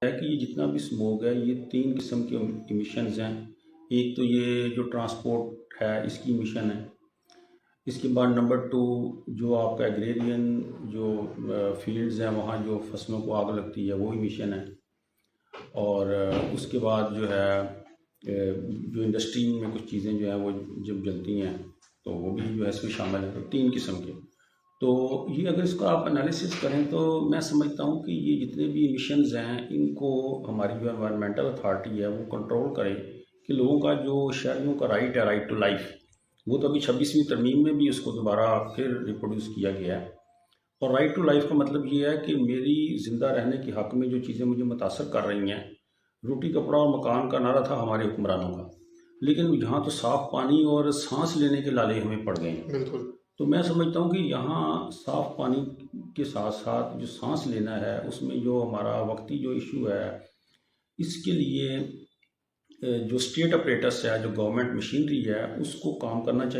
है कि ये जितना भी स्मोक है ये तीन किस्म के इमिशंस हैं। एक तो ये जो ट्रांसपोर्ट है इसकी इमिशन है। इसके बाद नंबर टू जो आपका एग्रेरियन जो फील्ड्स हैं वहाँ जो फसलों को आग लगती है वो इमिशन है। और उसके बाद जो है जो इंडस्ट्री में कुछ चीज़ें जो हैं वो जब जलती हैं तो वो भी जो है इसमें शामिल है। तो तीन किस्म के, तो ये अगर इसका आप एनालिसिस करें तो मैं समझता हूँ कि ये जितने भी इमिशंस हैं इनको हमारी जो एनवायरमेंटल अथॉरिटी है वो कंट्रोल करे कि लोगों का जो शहरियों का राइट है, राइट टू लाइफ, वो तो अभी 26वीं तरमीम में भी उसको दोबारा फिर रिप्रोड्यूस किया गया है। और राइट टू लाइफ का मतलब ये है कि मेरी ज़िंदा रहने के हक़ में जो चीज़ें मुझे मुतासर कर रही हैं, रोटी कपड़ा और मकान का नारा था हमारे हुक्मरानों का, लेकिन यहाँ तो साफ़ पानी और सांस लेने के लाले हमें पड़ गए हैं। बिल्कुल। तो मैं समझता हूँ कि यहाँ साफ़ पानी के साथ साथ जो सांस लेना है उसमें जो हमारा वक्ती जो इशू है, इसके लिए जो स्टेट अपरेटस है, जो गवर्नमेंट मशीनरी है, उसको काम करना चाहिए।